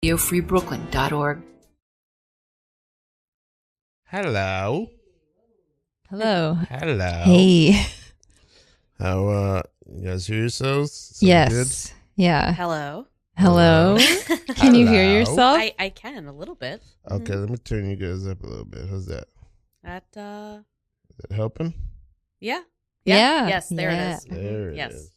radiofreebrooklyn.org. Hello. Hello. Hello. Hey. How you guys hear yourselves? Sound Yes. good? Yeah. Hello. Hello. Can you hear Hello. yourself? I can a little bit. Okay, let me turn you guys up a little bit. How's that? That Is that helping? yeah. Yeah. Yes, there Yeah. it is. There it Yes. is.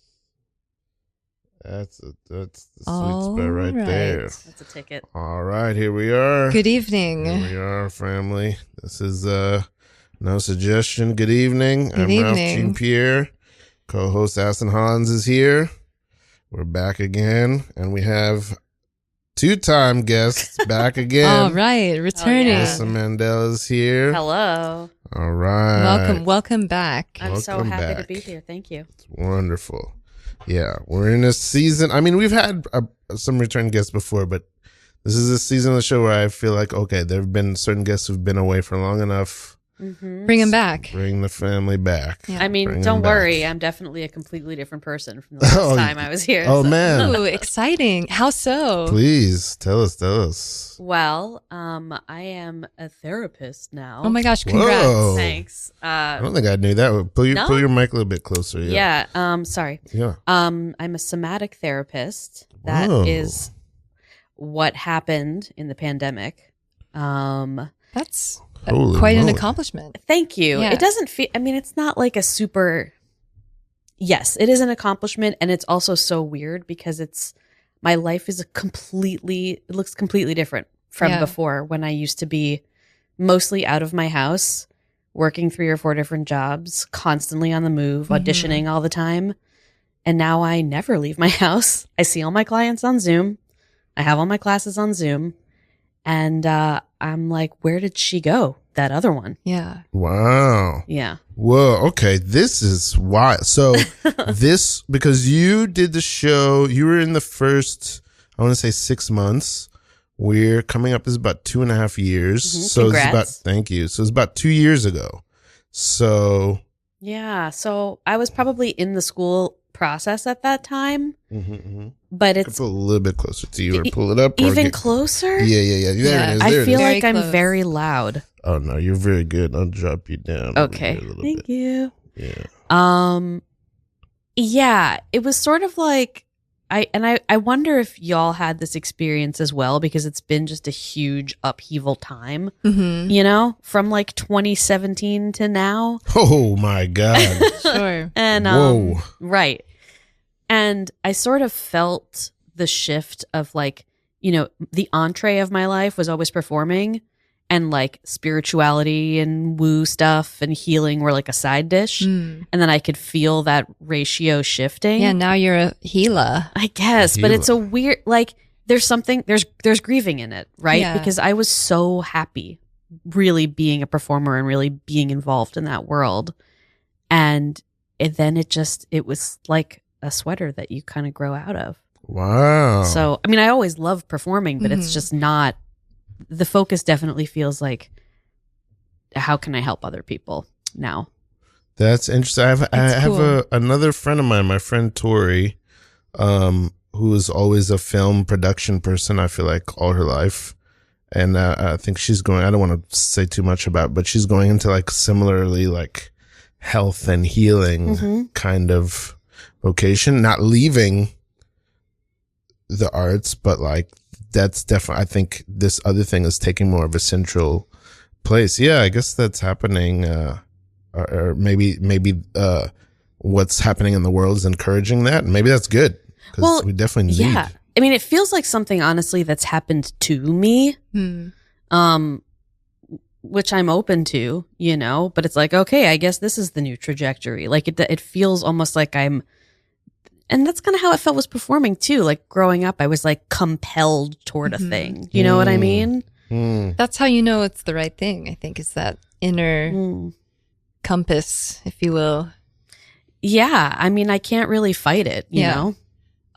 That's the sweet All spot right there. That's a ticket. All right, here we are. Good evening. Here we are, family. This is No Suggestion. Good evening. Good I'm Ralph evening. Jean Pierre. Co-host Aston Hollins is here. We're back again, and we have two-time guests back again. All right. Returning. yeah. Lyssa Mandel is here. Hello. All right. Welcome back. I'm so Welcome happy back. to be here. Thank you. It's wonderful. Yeah, we're in a season. I mean, we've had some return guests before, but this is a season of the show where I feel like, okay, there have been certain guests who've been away for long enough. Mm-hmm. Bring him back. Bring the family back. Yeah. I mean, Bring don't them back. worry. I'm definitely a completely different person from the last Oh, time I was here. Oh, so. man. Ooh, exciting. How so? Please, tell us. Well, I am a therapist now. Oh my gosh, congrats. Whoa. Thanks. I don't think I knew that. Pull No? your mic a little bit closer. Yeah. Yeah. Sorry. Yeah. I'm a somatic therapist. That Whoa. is what happened in the pandemic. That's Holy quite an moly. accomplishment. Thank you. Yeah. It doesn't feel, I mean, it's not like a super, yes, it is an accomplishment. And it's also so weird because my life is it looks completely different from Yeah. before when I used to be mostly out of my house, working 3 or 4 different jobs, constantly on the move, auditioning all the time. And now I never leave my house. I see all my clients on Zoom. I have all my classes on Zoom. And I'm like, where did she go? That other one. Yeah. Wow. Yeah. Whoa. Okay. This is wild. So because you did the show, you were in the first, I want to say 6 months. We're coming up is about 2.5 years. Mhm. So Congrats. thank you. So it's about 2 years ago. So. Yeah. So I was probably in the school process at that time, Mm-hmm. but Could it's pull a little bit closer to you or pull it up. Or even get- closer. Yeah. There Yeah. it is. I There it feel is. like Very I'm close. very loud. Oh, no. You're very good. I'll drop you down. over Okay. here a little Thank bit. you. Yeah. Yeah, it was sort of like I wonder if y'all had this experience as well because it's been just a huge upheaval time, Mm-hmm. you know, from like 2017 to now. Oh, my God. Sure. And Whoa. right. And I sort of felt the shift of like, you know, the entree of my life was always performing and like spirituality and woo stuff and healing were like a side dish. Mm. And then I could feel that ratio shifting. Yeah, now you're a healer. I guess, but it's a weird, like there's grieving in it, right? Yeah. Because I was so happy really being a performer and really being involved in that world. And then it was like a sweater that you kind of grow out of. Wow. So, I mean, I always love performing, but it's Mhm. just not, the focus definitely feels like, how can I help other people now? That's interesting. I have cool. another friend of mine, my friend Tori, who is always a film production person, I feel like, all her life. And I think she's going, I don't want to say too much about it, but she's going into like similarly like health and healing Mhm. kind of vocation, not leaving the arts, but like that's definitely, I think this other thing is taking more of a central place. Yeah, I guess that's happening. Or maybe what's happening in the world is encouraging that. Maybe that's good because Well, we definitely need. Yeah. I mean, it feels like something, honestly, that's happened to me. Hmm. Which I'm open to, you know, but it's like, okay, I guess this is the new trajectory. Like it feels almost like and that's kind of how it felt was performing too. Like growing up, I was like compelled toward a Mhm. thing. You know what I mean? That's how you know it's the right thing, I think, is that inner Mm. compass, if you will. Yeah. I mean, I can't really fight it, you Yeah.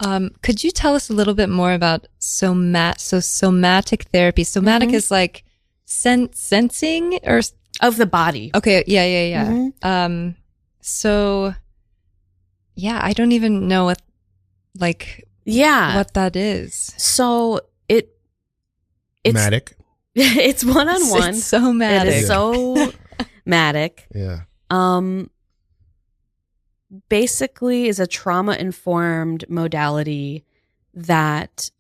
know? Could you tell us a little bit more about somatic therapy? Somatic Mhm. is like sensing or Of the body. okay, yeah. Mhm. So yeah, I don't even know what Yeah. that is. So Matic. It's one-on-one. It's so matic. It is so matic. Yeah. Basically is a trauma-informed modality that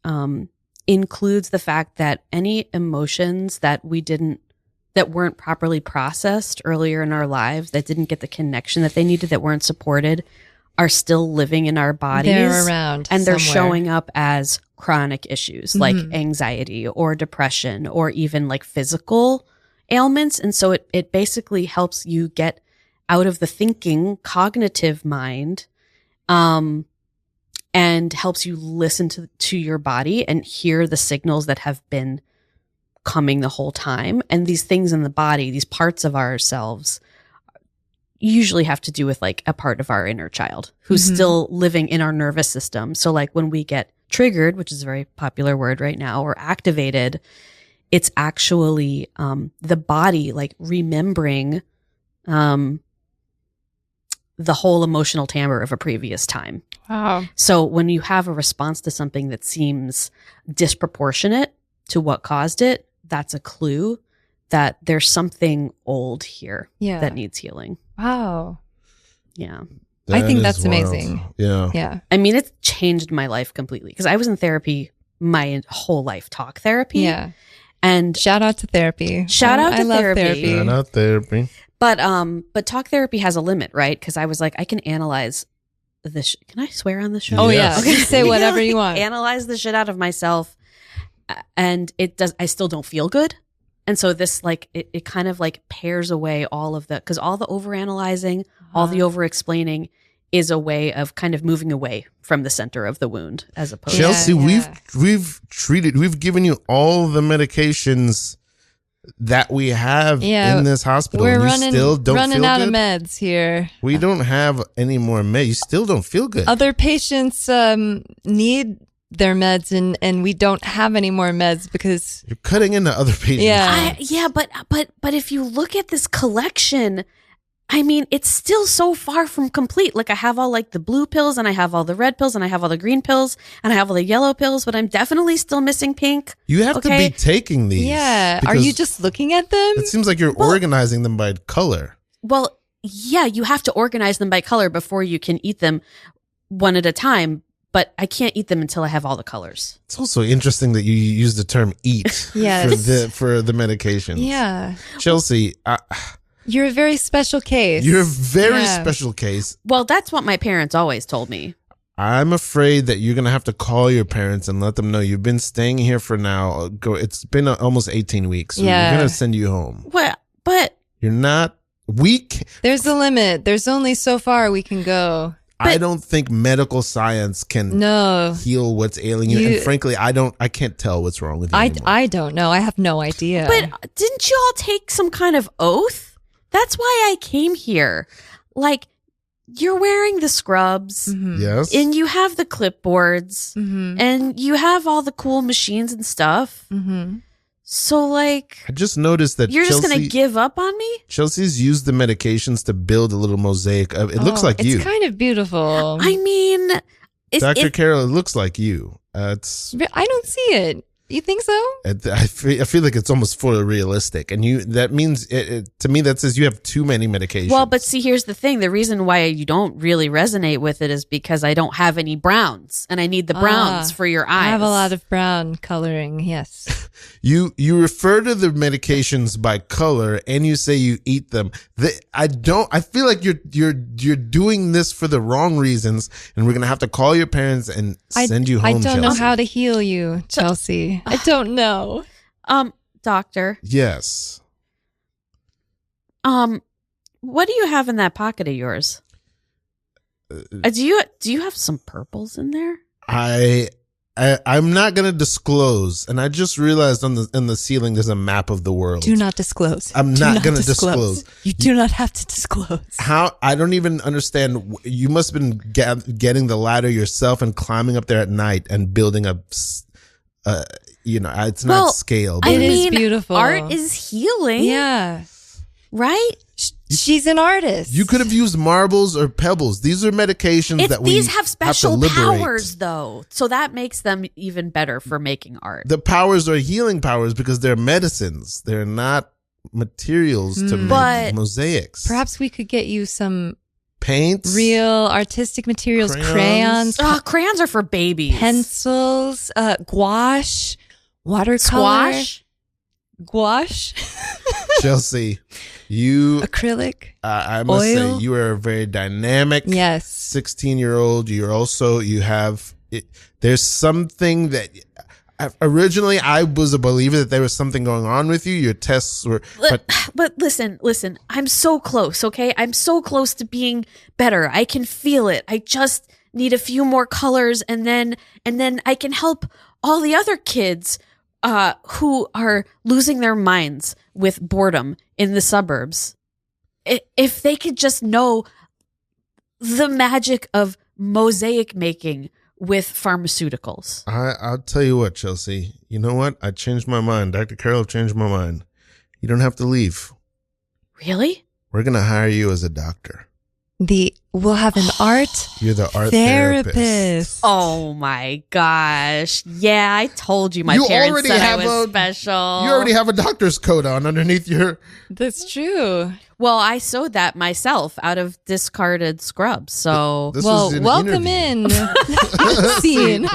includes the fact that any emotions that weren't properly processed earlier in our lives, that didn't get the connection that they needed, that weren't supported, are still living in our bodies. They're around and they're somewhere. showing up as chronic issues like anxiety or depression or even like physical ailments. And so it basically helps you get out of the thinking cognitive mind, and helps you listen to your body and hear the signals that have been coming the whole time. And these things in the body, these parts of ourselves, usually have to do with like a part of our inner child who's still living in our nervous system. So like when we get triggered, which is a very popular word right now, or activated, it's actually the body like remembering the whole emotional timbre of a previous time. Wow. So when you have a response to something that seems disproportionate to what caused it, that's a clue that there's something old here that needs healing. Wow. Yeah. I think That that's is wild. amazing. Yeah. Yeah. I mean, it's changed my life completely because I was in therapy my whole life, talk therapy. Yeah. And Shout out to therapy. Shout out to I love therapy. Shout out therapy. But talk therapy has a limit, right? Because I was like, I can analyze this. Can I swear on the show? Oh Yes. yeah. You say whatever you want. Analyze the shit out of myself, and it does. I still don't feel good, and so this like it kind of like pairs away all of the, because all the overanalyzing, all the over explaining is a way of kind of moving away from the center of the wound, as opposed to Chelsea, Yeah. we've given you all the medications that we have Yeah, in this hospital. We're and you running still don't running feel out good? of meds here. We don't have any more meds. You still don't feel good. Other patients need their meds, and we don't have any more meds because You're cutting into other patients. Yeah. but if you look at this collection, I mean, it's still so far from complete. Like I have all like the blue pills, and I have all the red pills, and I have all the green pills, and I have all the yellow pills, but I'm definitely still missing pink. You have to Okay. be taking these. yeah. Are because you just looking at them? It seems like you're organizing them by color. Well, yeah, you have to organize them by color before you can eat them one at a time, but I can't eat them until I have all the colors. It's also interesting that you use the term "eat" Yes. for the medications. Yeah. Chelsea, You're a very special case. you're a very Yeah. special case. Well, that's what my parents always told me. I'm afraid that you're gonna have to call your parents and let them know you've been staying here for now. It's been almost 18 weeks. So Yeah. we're gonna send you home. Well, but You're not weak. There's a limit. There's only so far we can go. I don't think medical science can No. heal what's ailing you. You- And frankly, I can't tell what's wrong with you anymore. I don't know. I have no idea. But didn't you all take some kind of oath? That's why I came here. Like, you're wearing the scrubs, Yes. and you have the clipboards, Mm-hmm. and you have all the cool machines and stuff. Mm-hmm. So, like, I just noticed that you're just going to Chelsea- give up on me? Chelsea's used the medications to build a little mosaic of. It looks like you, It's kind of beautiful. I mean, Dr. Carroll. It looks like you. It's. I don't see it. You think so? I feel like it's almost photorealistic, and that means to me that says you have too many medications. well, but see, here's the thing. The reason why you don't really resonate with it is because I don't have any browns, and I need the browns for your eyes. I have a lot of brown coloring. Yes. you refer to the medications by color, and you say you eat them. I feel like you're doing this for the wrong reasons, and we're gonna have to call your parents and send you home. I don't know Chelsea. how to heal you, Chelsea. I don't know. Doctor, Yes. what do you have in that pocket of yours? Do you have some purples in there? I'm not gonna disclose, and I just realized in the ceiling there's a map of the world. Do not disclose. I'm Do not gonna disclose. You do not have to disclose. How I don't even understand. You must have been getting the ladder yourself and climbing up there at night and building a. It's not scale. But It is beautiful. Art is healing. Yeah. Right? She's an artist. You could have used marbles or pebbles. These are medications that we these have special have to liberate. powers, though, so that makes them even better for making art. The powers are healing powers because they're medicines. They're not materials to make mosaics. Perhaps we could get you some paints, real artistic materials, crayons. Crayons are for babies. Pencils, gouache, watercolor. Squash? Gouache. Chelsea, you acrylic. I must oil. say you are a very dynamic. Yes. 16-year-old. You have. There's something that. Originally, I was a believer that there was something going on with you. Your tests were, but listen. I'm so close. Okay, I'm so close to being better. I can feel it. I just need a few more colors, and then I can help all the other kids who are losing their minds with boredom in the suburbs. If they could just know the magic of mosaic making with pharmaceuticals. I'll tell you what, Chelsea. You know what? I changed my mind. Dr. Carroll changed my mind. You don't have to leave. Really? We're going to hire you as a doctor. We'll have an art. You're the art therapist. Oh my gosh. Yeah, I told you my parents said I was special. You already have a doctor's coat on underneath your... That's true. Well, I sewed that myself out of discarded scrubs. So, welcome in. Scene.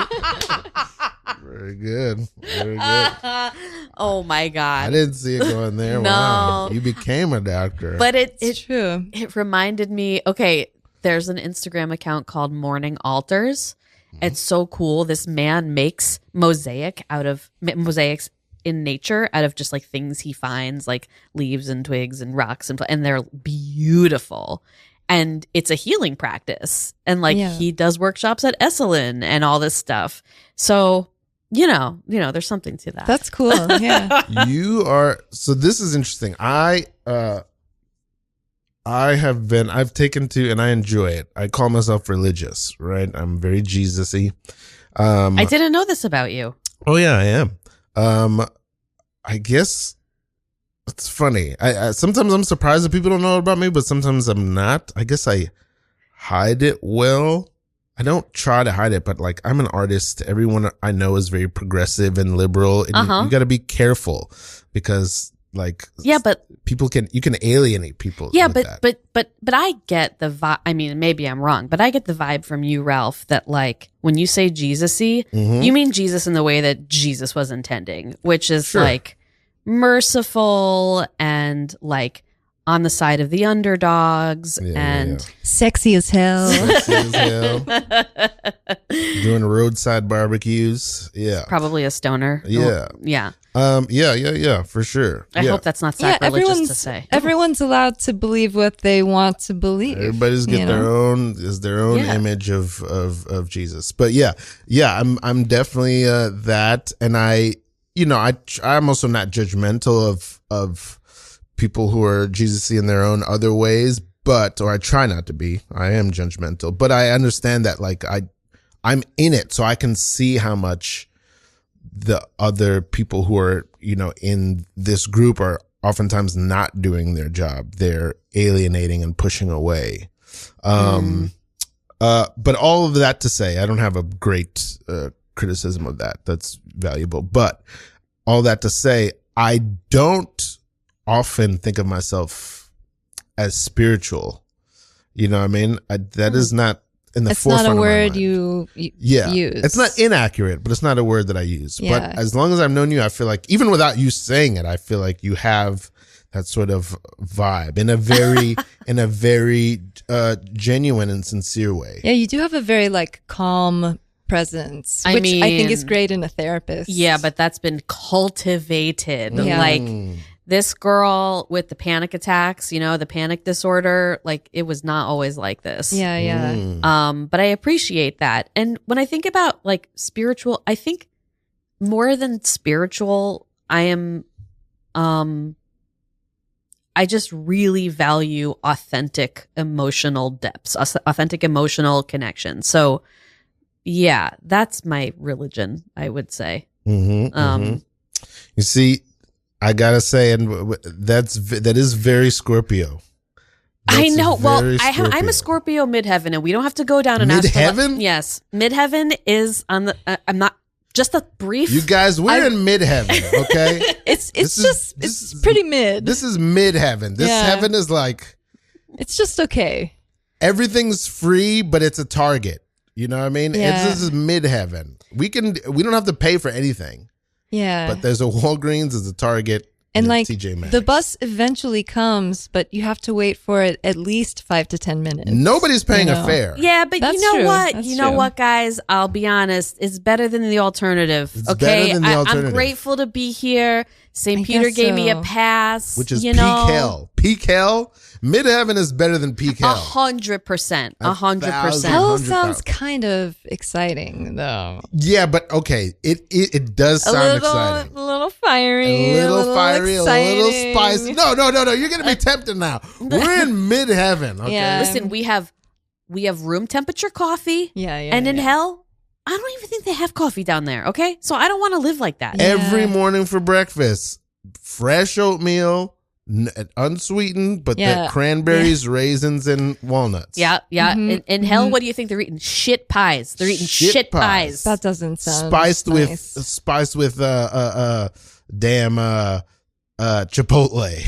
Very good. Very good. Oh my God. I didn't see it going there. No. Wow. You became a doctor. But it's true. It reminded me, okay, there's an Instagram account called Morning Altars. It's so cool. This man makes mosaics in nature out of just like things he finds, like leaves and twigs and rocks, and they're beautiful. And it's a healing practice. And like he does workshops at Esalen and all this stuff. So, you know, there's something to that. That's cool. Yeah. So this is interesting. I've taken to, and I enjoy it. I call myself religious, right? I'm very Jesus-y. I didn't know this about you. Oh yeah, I am. I guess it's funny. I sometimes I'm surprised that people don't know about me, but sometimes I'm not. I guess I hide it well. I don't try to hide it, but like I'm an artist. Everyone I know is very progressive and liberal, and you got to be careful because like but you can alienate people. But I get the vibe. I mean, maybe I'm wrong, but I get the vibe from you, Ralph, that like when you say Jesus-y, you mean Jesus in the way that Jesus was intending, which is like merciful and like on the side of the underdogs and sexy as hell. Doing roadside barbecues. Yeah. Probably a stoner. Yeah. Yeah, for sure. I hope that's not sacrilegious to say. Everyone's allowed to believe what they want to believe. Everybody's get their own image of Jesus. But I'm definitely that, and I'm also not judgmental of people who are Jesus-y in their own other ways, or I try not to be. I am judgmental, but I understand that like I'm in it, so I can see how much the other people who are, in this group are oftentimes not doing their job. They're alienating and pushing away. But all of that to say, I don't have a great criticism of that. That's valuable. But all that to say, I don't often think of myself as spiritual. You know what I mean? That is not in the forefront of my mind. It's not a word you use. It's not inaccurate, but it's not a word that I use. Yeah. But as long as I've known you, I feel like even without you saying it, I feel like you have that sort of vibe in a very genuine and sincere way. Yeah, you do have a very like calm presence, which I think is great in a therapist. Yeah, but that's been cultivated. Yeah. Like this girl with the panic attacks, the panic disorder, like it was not always like this. Yeah. But I appreciate that. And when I think about like spiritual, I think more than spiritual, I just really value authentic emotional depths, authentic emotional connection. So yeah, that's my religion, I would say. You see, I gotta say, and that is very Scorpio. I know. Well, very I'm a Scorpio midheaven, and we don't have to go down an Midheaven? Yes, midheaven is on the. I'm not just a brief. You guys, we're in midheaven, okay? It's pretty mid. This is midheaven. This heaven is like it's just okay. Everything's free, but it's a target. You know what I mean? Yeah. This is midheaven. We don't have to pay for anything. Yeah. But there's a Walgreens, there's a Target, and like TJ Maxx. the bus eventually comes, but you have to wait for it at least 5 to 10 minutes. Nobody's paying a fare. Yeah, but That's you know true. what? That's You know true. what, guys? I'll be honest. It's better than the alternative. It's okay, better than the alternative. I'm grateful to be here. St. I Peter guess gave me a so. pass, Which is you peak know, hell. Peak hell? Midheaven is better than peak hell. 100%. 100%. Hell 100,000. sounds kind of exciting, though. Yeah, but okay. It does sound exciting. A little fiery. A little fiery, exciting. a little spicy. No. You're going to be tempted now. We're in midheaven, okay? Yeah. Listen, we have room temperature coffee. Yeah, yeah. And in yeah. hell, I don't even think they have coffee down there, okay? So I don't want to live like that. Yeah. Every morning for breakfast, fresh oatmeal, unsweetened, but Yeah. the cranberries, raisins, and walnuts. Yeah. Mhm. In hell, what do you think they're eating? Shit pies. They're eating shit pies. That doesn't sound Spiced nice. with damn Chipotle.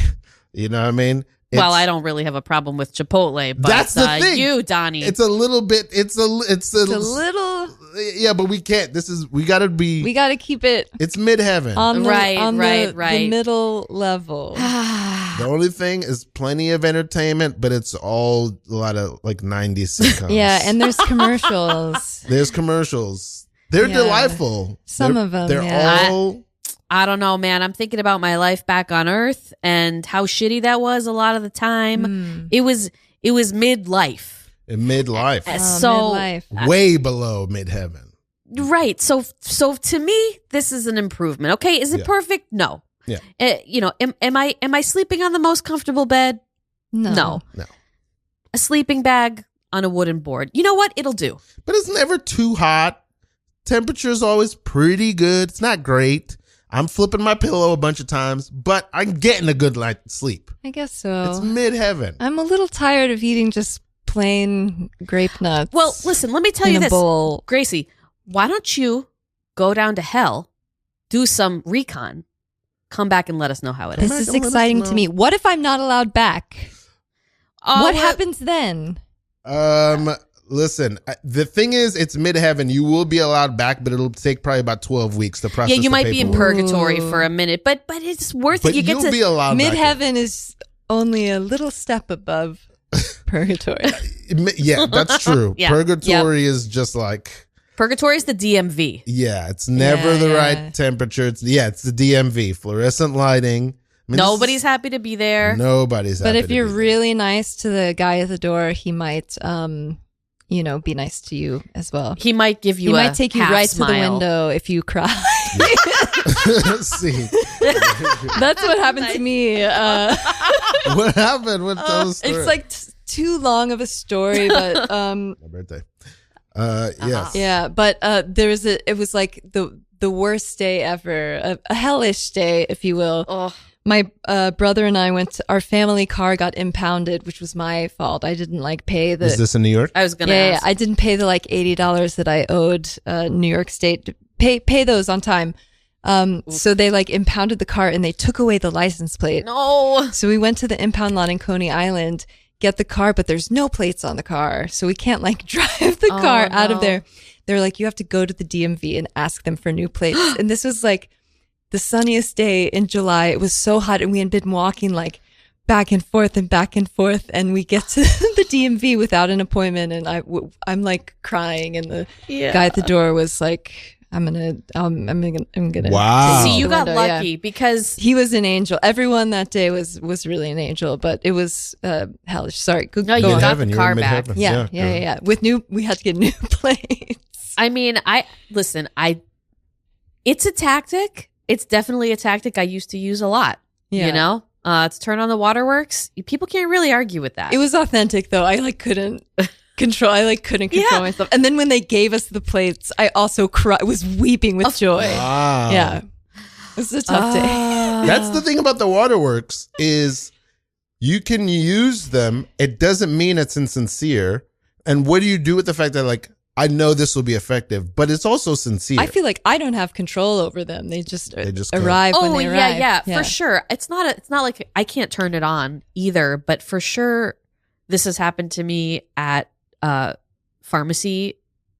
You know what I mean? Well, I don't really have a problem with Chipotle, but That's the thing. you, Donnie. It's a little bit. It's a little. Yeah, but we can't. We got to keep it It's midheaven. on the Right, on right, the, right. the middle level. The only thing is plenty of entertainment, but it's all a lot of like 90s sitcoms. Yeah, and there's commercials. There's commercials. They're Yeah. delightful. Some of them, They're yeah. all. I don't know, man. I'm thinking about my life back on Earth and how shitty that was a lot of the time. It was midlife. In midlife. So midlife. Way below midheaven. right. So to me, this is an improvement. Okay, is it Yeah. perfect? No. Yeah. Am I sleeping on the most comfortable bed? No. No. A sleeping bag on a wooden board. You know what? It'll do. But it's never too hot. Temperature's always pretty good. It's not great. I'm flipping my pillow a bunch of times, but I'm getting a good night's sleep. I guess so. It's midheaven. I'm a little tired of eating just plain grape nuts. Well, listen, let me tell in you a this. bowl. Gracie, why don't you go down to hell, do some recon, come back and let us know how it is. This is Let us exciting know. to me. What if I'm not allowed back? What happens then? Listen, the thing is, it's midheaven. You will be allowed back, but it'll take probably about 12 weeks to process. Yeah, you the might be in paperwork. purgatory for a minute, but it's worth But it. You get you'll to be allowed back. Midheaven is only a little step above purgatory. Yeah, that's true. Yeah. Purgatory is just like, purgatory is the DMV. yeah, it's never Yeah, the yeah. right temperature. It's the DMV, fluorescent lighting. I mean, Nobody's happy to be there. Nobody's But happy if to you're be there. really nice to the guy at the door, he might, be nice to you as well. He might give you He a might take you half right to the smile. window if you cry. See, That's what happened to me. what happened with those? It's like too long of a story, but my birthday. Yes. yeah. But it was like the worst day ever, a hellish day, if you will. Oh, My brother and I our family car got impounded, which was my fault. I didn't pay the. Is this in New York? I was gonna Yeah, ask. I didn't pay the $80 that I owed New York State. Pay those on time. So they impounded the car and they took away the license plate. No. So we went to the impound lot in Coney Island, get the car, but there's no plates on the car, so we can't drive the car out of there. They're like, you have to go to the DMV and ask them for new plates. And this was the sunniest day in July. It was so hot, and we had been walking back and forth, and we get to the DMV without an appointment, and I'm crying, and the guy at the door was like, I'm gonna Wow. See, you the got window, yeah. lucky because He was an angel. Everyone that day was really an angel, but it was hellish. Sorry, go No, you on. got the Midheaven, you're car in back. midheaven. Yeah. We had to get new plates. I mean, it's a tactic. It's definitely a tactic I used to use a lot. Yeah. You know, to turn on the waterworks. People can't really argue with that. It was authentic though. I couldn't control. Couldn't control myself. And then when they gave us the plates, I also was weeping with joy. Wow. Yeah, it was a tough day. That's the thing about the waterworks is You can use them. It doesn't mean it's insincere. And what do you do with the fact that like, I know this will be effective, but it's also sincere. I feel like I don't have control over them. They just go. arrive when they arrive. Yeah, for sure. It's not like I can't turn it on either, but for sure this has happened to me at pharmacy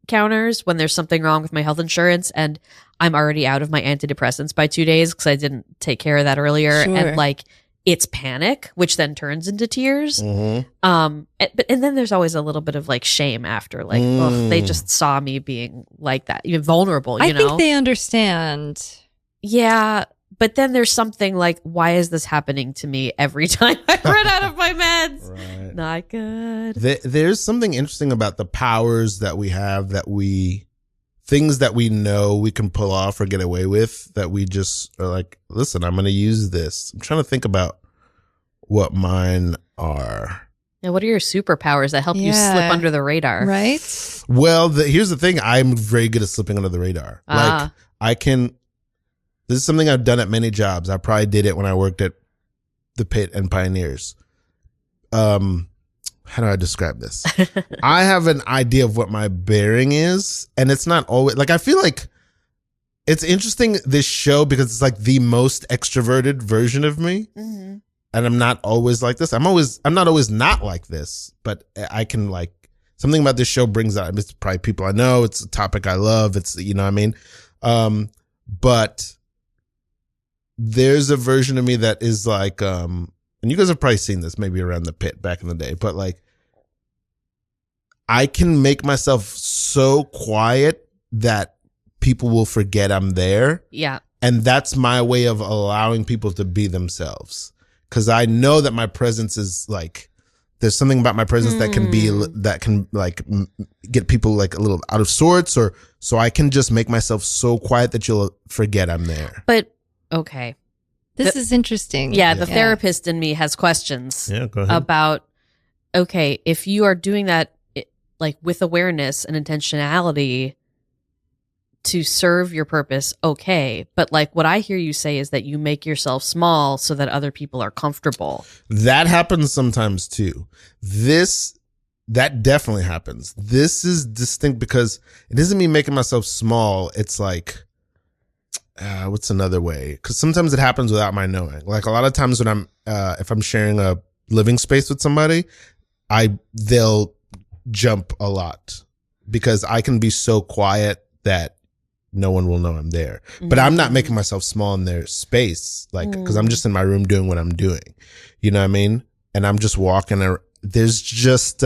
counters when there's something wrong with my health insurance and I'm already out of my antidepressants by 2 days because I didn't take care of that earlier. Sure. And like it's panic, which then turns into tears. Mm-hmm. And then there's always a little bit of like shame after, like, ugh, they just saw me being like that, even vulnerable. You know, I think they understand. Yeah, but then there's something like, why is this happening to me every time I run out of my meds? Right. Not good. There's something interesting about the powers that we have, things that we know we can pull off or get away with, that we just are like, listen, I'm going to use this. I'm trying to think about what mine are. Now, what are your superpowers that help you slip under the radar? Right? Well, here's the thing. I'm very good at slipping under the radar. Like this is something I've done at many jobs. I probably did it when I worked at the Pit and Pioneers. How do I describe this? I have an idea of what my bearing is, and it's not always like, I feel like it's interesting, this show, because it's like the most extroverted version of me. Mm-hmm. And I'm not always like this. I'm not always not like this, but I can like, something about this show brings out, it's probably people I know. It's a topic I love. It's, you know what I mean? But there's a version of me that is like, and you guys have probably seen this maybe around the Pit back in the day, but like, I can make myself so quiet that people will forget I'm there. Yeah. And that's my way of allowing people to be themselves. Cause I know that my presence is like, there's something about my presence that can like get people like a little out of sorts, or so I can just make myself so quiet that you'll forget I'm there. But okay. This is interesting. Yeah, the therapist in me has questions go ahead. about, okay, if you are doing that like with awareness and intentionality to serve your purpose, okay. But like what I hear you say is that you make yourself small so that other people are comfortable. That happens sometimes too. That definitely happens. This is distinct because it isn't me making myself small. It's like, what's another way? Because sometimes it happens without my knowing. Like a lot of times when I'm, if I'm sharing a living space with somebody, they'll jump a lot because I can be so quiet that no one will know I'm there. But I'm not making myself small in their space, like, because I'm just in my room doing what I'm doing. You know what I mean? And I'm just walking around. There's just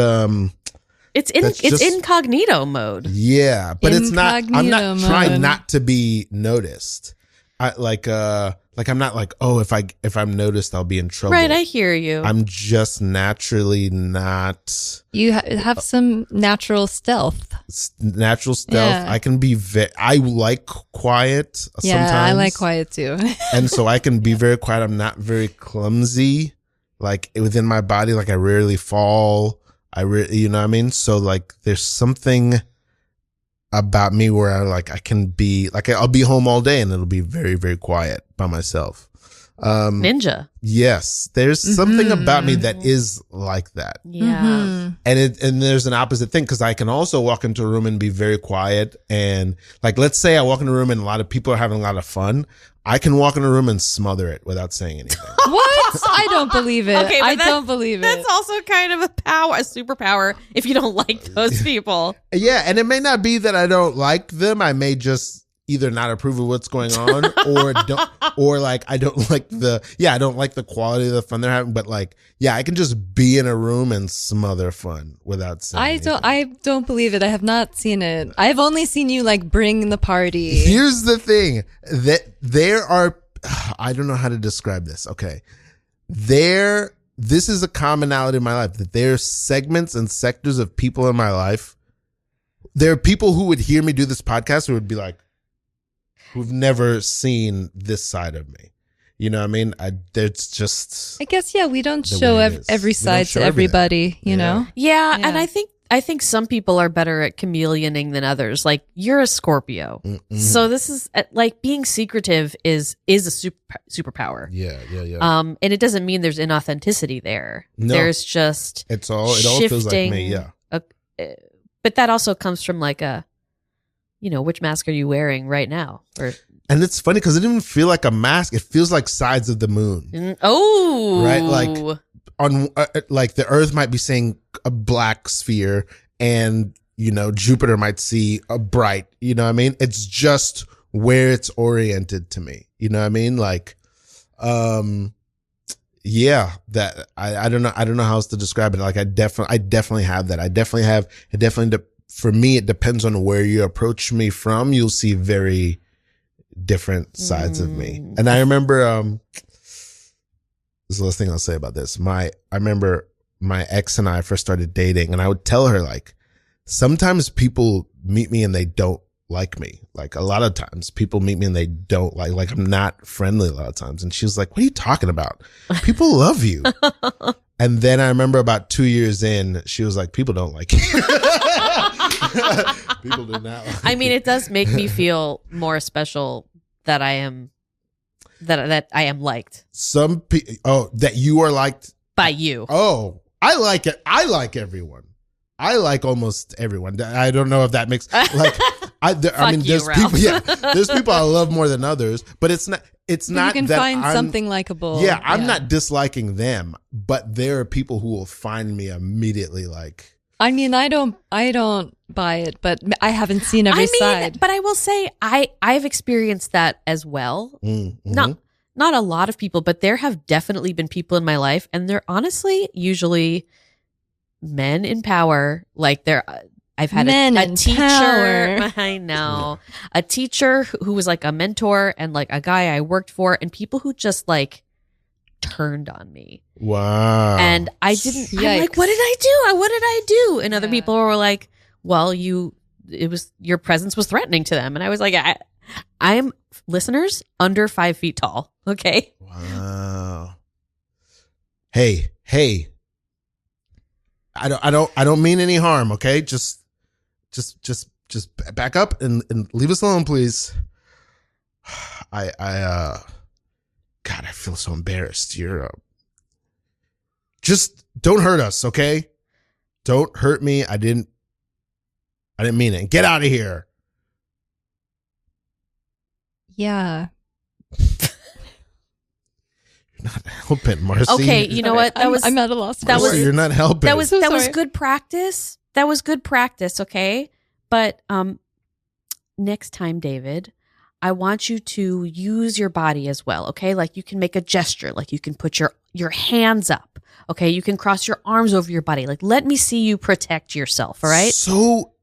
it's incognito mode. Yeah, but it's not. I'm not trying not to be noticed. I'm not like, oh, if I'm noticed, I'll be in trouble. Right, I hear you. I'm just naturally not. You have some natural stealth. Yeah. I can be. I like quiet. Sometimes. Yeah, I like quiet too. And so I can be very quiet. I'm not very clumsy. Like within my body, like I rarely fall. You know what I mean? So like, there's something about me where I can be like, I'll be home all day and it'll be very, very quiet by myself. Ninja. Yes. There's something about me that is like that. Yeah. And there's an opposite thing, because I can also walk into a room and be very quiet. And like, let's say I walk in a room and a lot of people are having a lot of fun. I can walk in a room and smother it without saying anything. What? I don't believe it. Okay, I don't believe it. That's also kind of a superpower if you don't like those people. Yeah, and it may not be that I don't like them. I may just either not approve of what's going on or like I don't like the quality of the fun they're having. But like, yeah, I can just be in a room and smother fun without saying anything. I don't believe it. I have not seen it. I've only seen you like bring the party. Here's the thing, that there are, I don't know how to describe this. Okay. This is a commonality in my life, that there are segments and sectors of people in my life. There are people who would hear me do this podcast who would be like, who've never seen this side of me. You know what I mean? There's just, I guess, yeah, we don't show every side to everybody, you know? Yeah, and I think think some people are better at chameleoning than others. Like you're a Scorpio, so this is like being secretive is a superpower. Yeah. And it doesn't mean there's inauthenticity there. No. There's just it all feels like me. Yeah. But that also comes from like which mask are you wearing right now? And it's funny because it didn't even feel like a mask. It feels like sides of the moon. Oh, right. Like on like the Earth might be seeing a black sphere, and Jupiter might see a bright. You know what I mean? It's just where it's oriented to me. You know what I mean? Like, yeah. That I don't know how else to describe it. Like I definitely have that. For me, it depends on where you approach me from. You'll see very different sides of me. And I remember, this is the last thing I'll say about this. I remember my ex and I first started dating, and I would tell her, like, sometimes people meet me and they don't like me. Like a lot of times people meet me and they don't like I'm not friendly a lot of times. And she was like, what are you talking about? People love you. And then I remember about 2 years in, she was like, people don't like you. People do not like I mean, it does make me feel more special that I am liked. Some people, that you are liked by you. Oh, I like it. I like everyone. I like almost everyone. I don't know if that makes like I mean, there's Ralph. people. Yeah, there's people I love more than others, but it's not. It's But not you can that find I'm, something likable. Yeah, I'm not disliking them, but there are people who will find me immediately. Like, I mean, I don't buy it, but I haven't seen every side. But I will say, I've experienced that as well. mm-hmm. Not a lot of people, but there have definitely been people in my life, and they're honestly usually men in power. Like I've had a teacher. Power. I know a teacher who was like a mentor, and like a guy I worked for, and people who just like turned on me. Wow. And I didn't. Yikes. I'm like, what did I do? What did I do? And other people were like, well, your presence was threatening to them, and I was like, I'm listeners under 5 feet tall. Okay. Wow. Hey. I don't mean any harm. Okay. Just back up and leave us alone, please. God, I feel so embarrassed. Just don't hurt us. Okay. Don't hurt me. I didn't mean it. Get out of here. Yeah. You're not helping, Marcy. Okay, you know what? I'm at a loss. You're not helping. That was sorry. good practice. That was good practice, okay? But next time, David, I want you to use your body as well, okay? Like you can make a gesture, like you can put your hands up, okay? You can cross your arms over your body. Like let me see you protect yourself, all right? So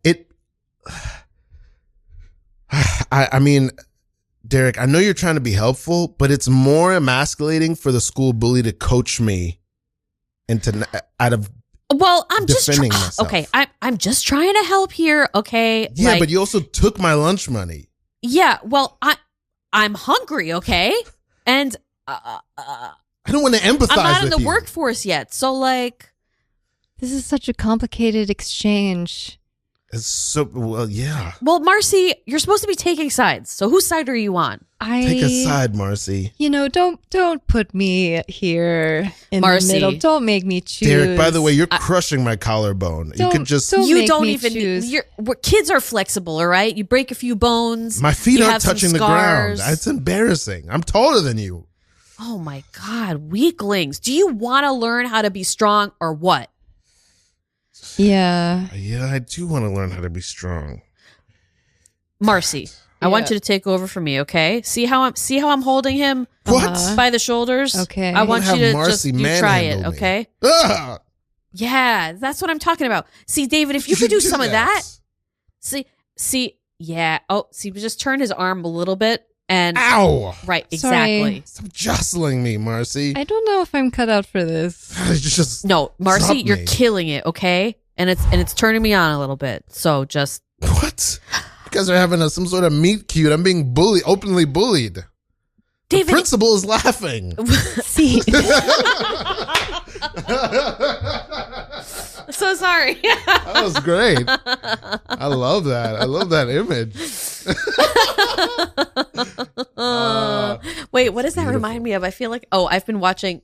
I mean, Derek, I know you're trying to be helpful, but it's more emasculating for the school bully to coach me out of well, I'm just defending myself. Okay, I'm just trying to help here, okay? Yeah, like, but you also took my lunch money. Yeah, well, I'm hungry, okay? And I don't want to empathize. I'm not in with the you. workforce yet, so like This is such a complicated exchange. It's so well, yeah. Well, Marcy, you're supposed to be taking sides. So whose side are you on? Take a side, Marcy. Don't put me here in Marcy. the middle. Don't make me choose. Derek, by the way, you're crushing my collarbone. You can just make me choose. Kids are flexible, all right? You break a few bones. my feet you aren't have some touching the ground. scars. It's embarrassing. I'm taller than you. Oh my God, weaklings. Do you want to learn how to be strong or what? Yeah. Yeah, I do want to learn how to be strong. Marcy, I want you to take over for me, okay? See how I'm holding him What? by the shoulders? Okay. I want Have you to Marcy just try it, manhandle me. okay? Ah! Yeah, that's what I'm talking about. See, David, if you could do some of that. See, yeah. Oh, see, just turn his arm a little bit and Ow! right, Sorry. exactly. Stop jostling me, Marcy. I don't know if I'm cut out for this. Just No, Marcy, drop you're me. killing it, okay? And it's turning me on a little bit. So just What? You guys are having some sort of meet cute. I'm being openly bullied. David, The principal is laughing. See. So sorry. That was great. I love that. I love that image. Wait, what does that remind me of? I feel like, I've been watching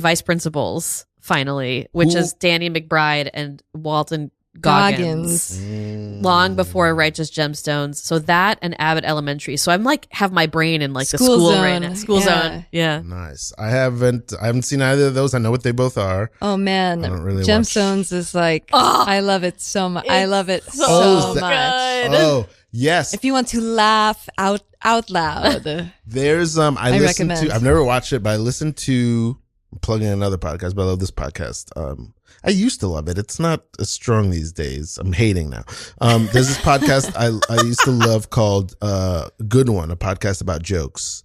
Vice Principals finally, which is Danny McBride and Walton Goggins. Long before Righteous Gemstones. So that and Abbott Elementary. So I'm like, have my brain in like the school right now. School zone. Yeah. Nice. I haven't seen either of those. I know what they both are. Oh man, I don't really Gemstones is like, I love it so much. I love it so much. Oh yes. If you want to laugh out loud, there's I listened recommend. to. I've never watched it, but I listened to. I'm plugging in another podcast, but I love this podcast. I used to love it. It's not as strong these days. I'm hating now. There's this podcast I used to love called Good One, a podcast about jokes.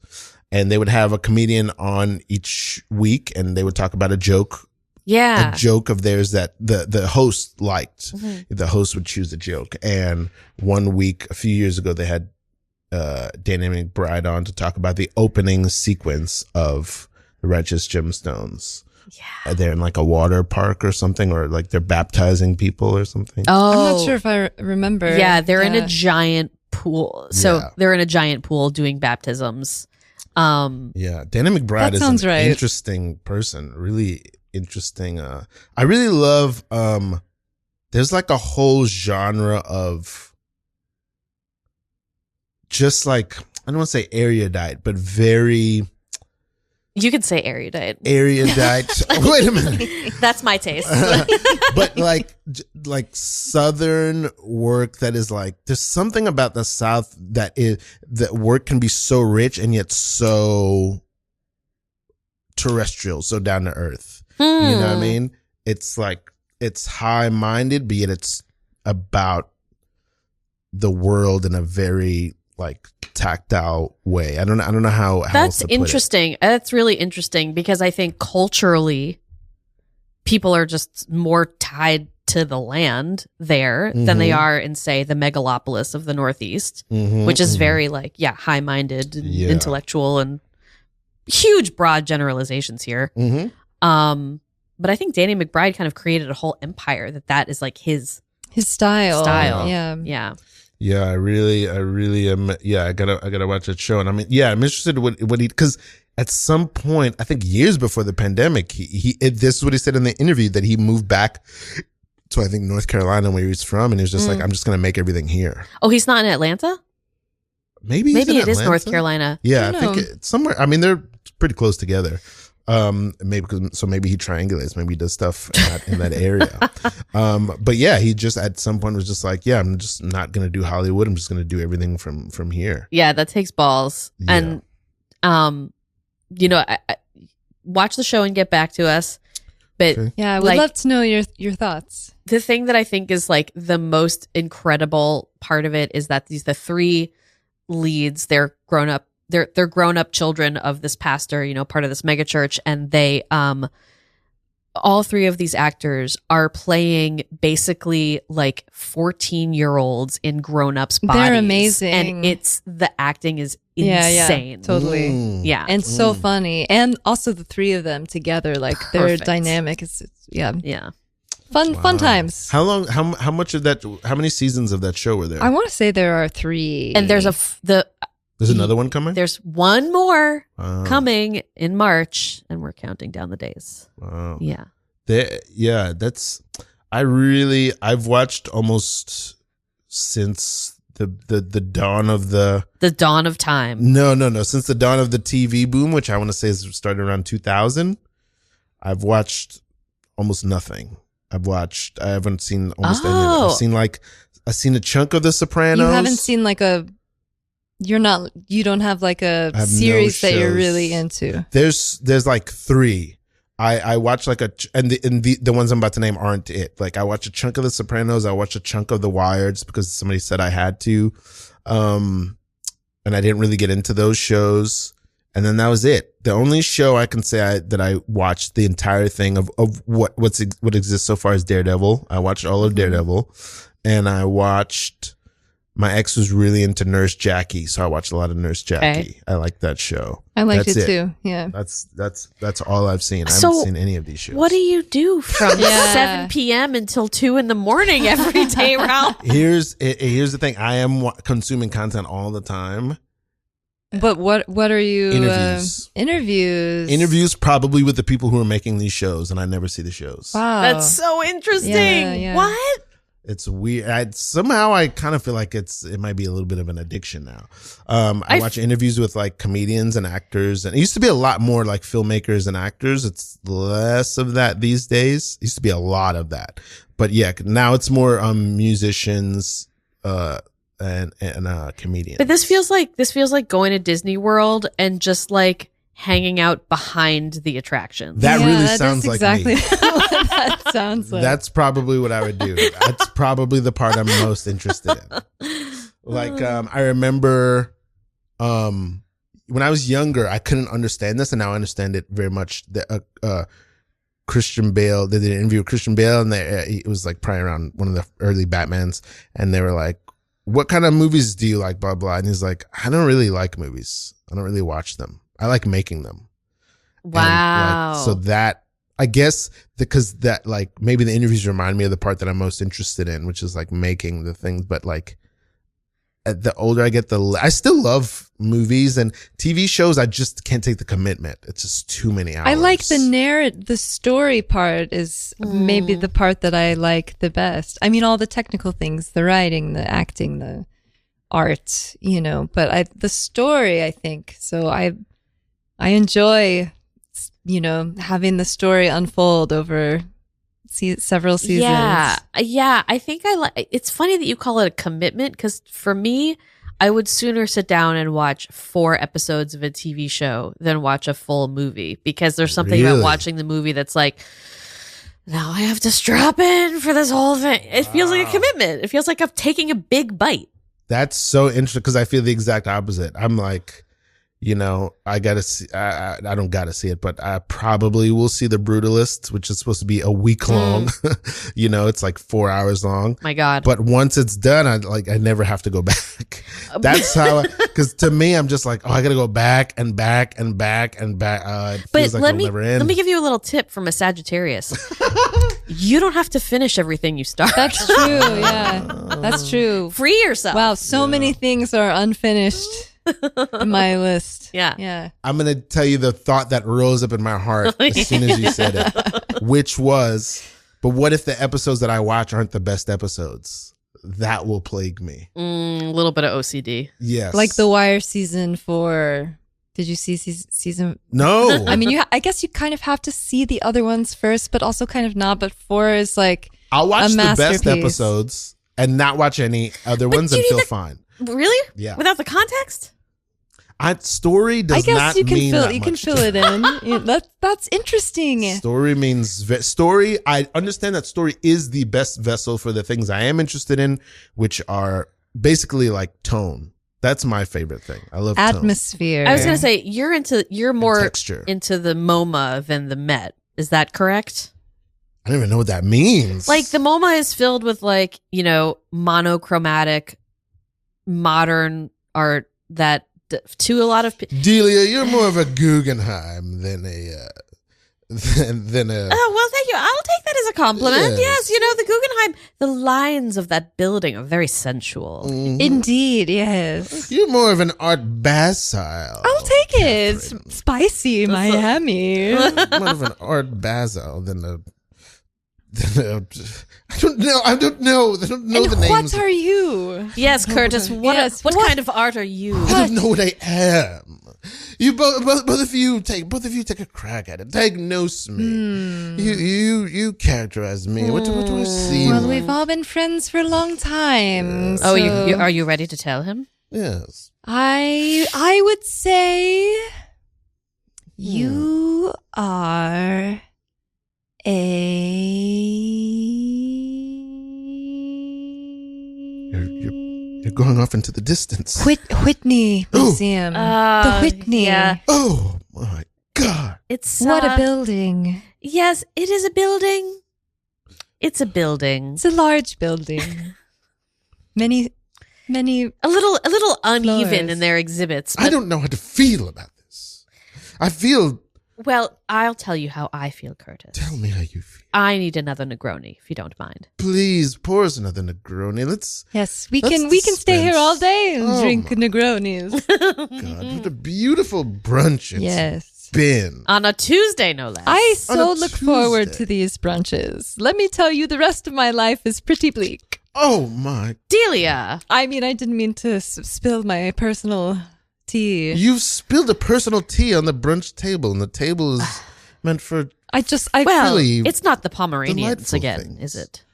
And they would have a comedian on each week and they would talk about a joke. Yeah. A joke of theirs that the host liked. Mm-hmm. The host would choose a joke. And one week, a few years ago, they had Danny McBride on to talk about the opening sequence of the Righteous Gemstones. Yeah. They're in like a water park or something, or like they're baptizing people or something. Oh, I'm not sure if I remember. Yeah, they're in a giant pool. So they're in a giant pool doing baptisms. Yeah, Danny McBride is an interesting person. Really interesting. I really love. There's like a whole genre of just like, I don't want to say erudite, but very. You could say erudite. Erudite. Wait a minute. That's my taste. But like Southern work that is like, there's something about the South that work can be so rich and yet so terrestrial, so down to earth. You know what I mean? It's like, it's high minded, but yet it's about the world in a very like tactile way. I don't know how that's interesting. That's really interesting because I think culturally people are just more tied to the land there than they are in, say, the megalopolis of the Northeast, which is very like, high-minded and intellectual and huge broad generalizations here. But I think Danny McBride kind of created a whole empire that is like his style. Yeah, I really am. Yeah, I gotta watch that show. And I mean, I'm interested in what he, because at some point, I think years before the pandemic, this is what he said in the interview, that he moved back to, I think, North Carolina, where he was from, and he was just like, I'm just gonna make everything here. Oh, he's not in Atlanta? Maybe it is North Carolina. Yeah, I think it's somewhere. I mean, they're pretty close together. Maybe he triangulates, maybe he does stuff in that area. But yeah, he just at some point was just like, I'm just not gonna do Hollywood, I'm just gonna do everything from here. Yeah, that takes balls. And I watch the show and get back to us. But I would love to know your thoughts. The thing that I think is like the most incredible part of it is that the three leads, they're grown up. They're grown-up children of this pastor, part of this megachurch, and they, all three of these actors are playing basically like 14-year-olds in grown-ups' bodies. They're amazing, and the acting is insane. Yeah, totally. And so funny, and also the three of them together, like their dynamic is fun times. How long? How much of that? How many seasons of that show were there? I want to say there are 3, and there's There's another one coming? There's one more coming in March, and we're counting down the days. Wow. Yeah. I've watched almost since the dawn of the dawn of time. No. Since the dawn of the TV boom, which I want to say started around 2000, I've watched almost nothing. I haven't seen almost any of it. I've seen a chunk of The Sopranos. You haven't seen like you don't have like a series that you're really into. There's like 3. I watch like and the ones I'm about to name aren't it. Like I watch a chunk of The Sopranos. I watch a chunk of The Wire just because somebody said I had to. And I didn't really get into those shows. And then that was it. The only show I can say that I watched the entire thing of what exists so far is Daredevil. I watched all of Daredevil, and I watched My ex was really into Nurse Jackie, so I watched a lot of Nurse Jackie. Okay. I like that show. I liked it too. Yeah. That's all I've seen. I haven't seen any of these shows. What do you do from 7 p.m. until 2 in the morning every day, Ralph? Here's the thing. I am consuming content all the time. But what are you interviews probably with the people who are making these shows, and I never see the shows. Wow, that's so interesting. Yeah. What? It's weird. Somehow I kind of feel like it might be a little bit of an addiction now. I watch interviews with like comedians and actors, and it used to be a lot more like filmmakers and actors. It's less of that these days. It used to be a lot of that, but yeah, now it's more musicians and comedians. But this feels like going to Disney World and just like hanging out behind the attractions. That really sounds like exactly me. What that sounds like. That's probably what I would do. That's probably the part I'm most interested in. Like, I remember when I was younger, I couldn't understand this, and now I understand it very much. Christian Bale, they did an interview with Christian Bale, and it was like probably around one of the early Batmans, and they were like, what kind of movies do you like, blah, blah. And he's like, I don't really like movies. I don't really watch them. I like making them. Wow. So that, I guess, because that, like, maybe the interviews remind me of the part that I'm most interested in, which is like making the things. But like, the older I get, I still love movies and TV shows. I just can't take the commitment. It's just too many hours. I like the story part is maybe the part that I like the best. I mean, all the technical things, the writing, the acting, the art, but the story, I think. So I enjoy, having the story unfold over several seasons. Yeah. I think it's funny that you call it a commitment, because for me, I would sooner sit down and watch 4 episodes of a TV show than watch a full movie, because there's something about watching the movie that's like, now I have to strap in for this whole thing. It feels like a commitment. It feels like I'm taking a big bite. That's so interesting, because I feel the exact opposite. I'm like, I gotta see. I don't gotta see it, but I probably will see The Brutalist, which is supposed to be a week long. It's like 4 hours long. My God! But once it's done, I never have to go back. That's how. Because to me, I'm just like, I gotta go back and back and back and back. It feels like it'll never end. Let me give you a little tip from a Sagittarius. You don't have to finish everything you start. That's true. Yeah, that's true. Free yourself. Wow, so many things are unfinished. My list. Yeah. I'm going to tell you the thought that rose up in my heart as soon as you said it, which was, but what if the episodes that I watch aren't the best episodes? That will plague me. A little bit of OCD. Yes. Like The Wire season 4. Did you see season? No. I mean, I guess you kind of have to see the other ones first, but also kind of not. But 4 is like I'll watch the best episodes and not watch any other ones and feel fine. Really? Yeah. Without the context? Story does not mean that much. You can fill it in. That's interesting. Story means story. I understand that story is the best vessel for the things I am interested in, which are basically like tone. That's my favorite thing. I love atmosphere. I was going to say you're more into the MoMA than the Met. Is that correct? I don't even know what that means. Like the MoMA is filled with like, monochromatic modern art that to a lot of people. Delia, you're more of a Guggenheim than a Oh, well, thank you. I'll take that as a compliment. Yes, the Guggenheim, the lines of that building are very sensual. Mm-hmm. Indeed, yes. You're more of an Art Basile. I'll take it. Spicy Miami. More of an Art Basile than a I don't know. I don't know the names. What are you? Yes, Curtis. What kind of art are you? I don't know what I am. You both of you take a crack at it. Diagnose me. You characterize me. What do I see? Well, we've all been friends for a long time. Oh, are you ready to tell him? Yes. I would say you are You're going off into the distance. Whitney Museum. The Whitney. Yeah. Oh my God. It's what a building. Yes, it is a building. It's a building. It's a large building. Many many a little uneven floors. in their exhibits. I don't know how to feel about this. I feel. Well, I'll tell you how I feel, Curtis. Tell me how you feel. I need another Negroni, if you don't mind. Please pour us another Negroni. Yes, let's we can stay here all day and Oh drink my Negronis. God, what a beautiful brunch it's Yes. been. On a Tuesday, no less. I On so a look forward Tuesday. to these brunches. Let me tell you, the rest of my life is pretty bleak. Oh my! Delia. I mean, I didn't mean to spill my personal tea. You've spilled a personal tea on the brunch table, and the table is meant for. Well, really it's not the Pomeranians delightful again, things. is it?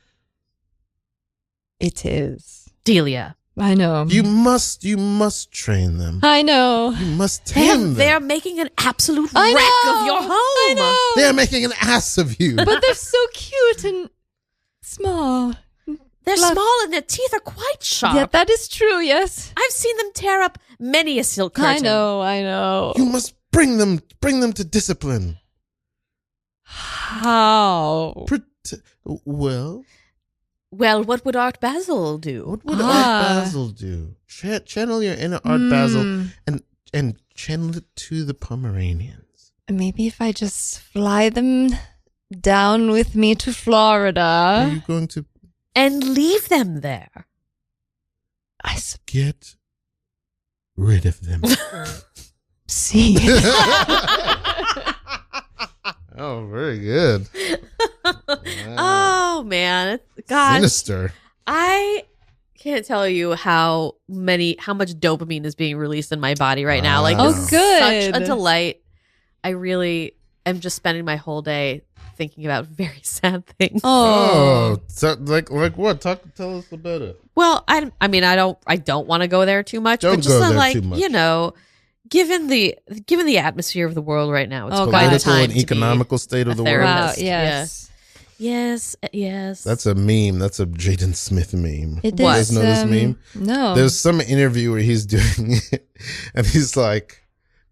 It is. Delia. I know. You must train them. I know. You must tame They're them. making an absolute I wreck know. of your home. I know. They are making an ass of you. But they're so cute and small. They're Fluff. small and their teeth are quite sharp. Yeah, that is true, yes. I've seen them tear up many a silk curtain. I know. You must bring them to discipline. How? Well, Well, what would Art Basil do? what would Ah. Art Basil do? Channel your inner Art Basil and channel it to the Pomeranians. Maybe if I just fly them down with me to Are Florida. you going to And leave them there. get rid of them? See. Oh, very good. Oh, man. God. Sinister. I can't tell you how much dopamine is being released in my body right now. Like, Wow. this Oh, is good. such a delight. I really am just spending my whole day thinking about very sad things. Oh, so, like what? Tell us about it. Well, I mean, I don't want to go there too much, Don't but just go there like, too much. you know, given the atmosphere of the world right now, it's Oh, quite a Political time and to be economical state a of the world. therapist. Wow, yes. Yes. That's a meme. That's a Jaden Smith meme. It You What? guys know this meme? No. There's some interview where he's doing it, and he's like,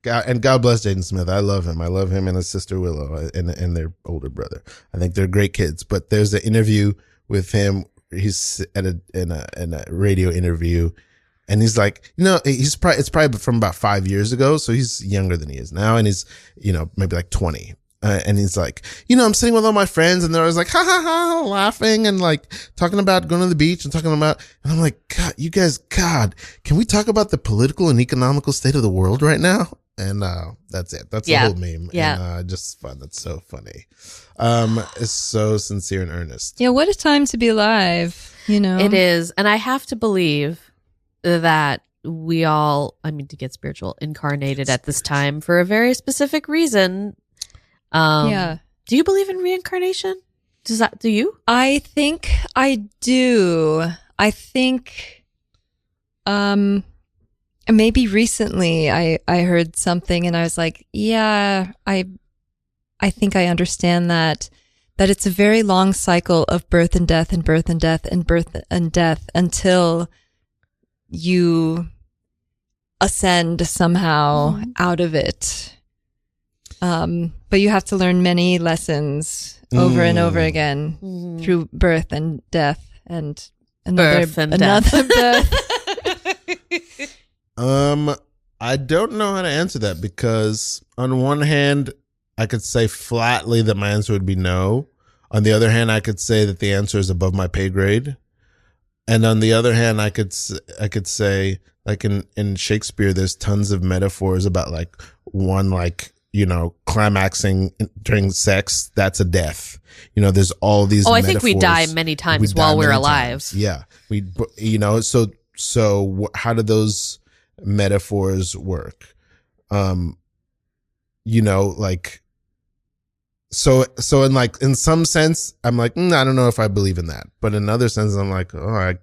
and God bless Jaden Smith. I love him. I love him and his sister Willow and their older brother. I think they're great kids. But there's an interview with him. He's in a radio interview, and he's like, it's probably from about 5 years ago. So he's younger than he is now, and he's maybe like 20. And he's like, I'm sitting with all my friends, and they're always like, ha ha ha, laughing and like talking about going to the beach and I'm like, God, you guys, God, can we talk about the political and economical state of the world right now? And that's it. That's the whole meme. Yeah. And I just find that so funny. It's so sincere and earnest. Yeah, what a time to be alive, It is. And I have to believe that we all, I mean, to get spiritual, incarnated at this time for a very specific reason. Yeah. Do you believe in reincarnation? Do you? I think I do. I think maybe recently I heard something and I was like, yeah, I think I understand that it's a very long cycle of birth and death and birth and death and birth and death until you ascend somehow out of it. But you have to learn many lessons over and over again through birth and death and another death. birth. I don't know how to answer that because on one hand, I could say flatly that my answer would be no. On the other hand, I could say that the answer is above my pay grade. And on the other hand, I could say, like in Shakespeare, there's tons of metaphors about like one, like, climaxing during sex. That's a death. There's all these. I think we metaphors. die many times while we're alive. Yeah. So how do those metaphors work? So in some sense, I'm like, I don't know if I believe in that. But in another sense, I'm like, I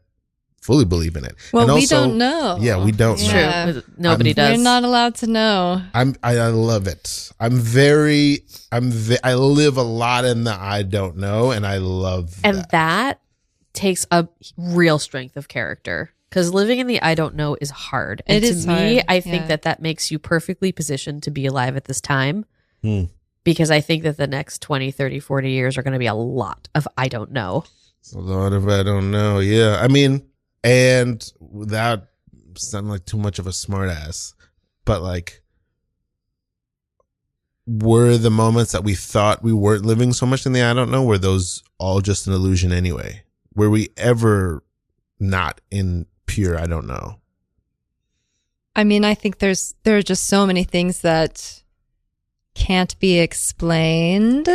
fully believe in it. Well, and we also, don't know. Yeah, we don't It's know. Yeah. true. Nobody does. We're not allowed to know. I love it. I live a lot in the I don't know, and I love that. And that takes a real strength of character because living in the I don't know is hard. And It to is me, hard, I think yeah. that makes you perfectly positioned to be alive at this time Hmm. because I think that the next 20, 30, 40 years are going to be a lot of I don't know. It's a lot of I don't know. Yeah. I mean, And without sounding like too much of a smart ass, but like, were the moments that we thought we weren't living so much in the I don't know, were those all just an illusion anyway? Were we ever not in pure I don't know? I mean, I think there are just so many things that can't be explained,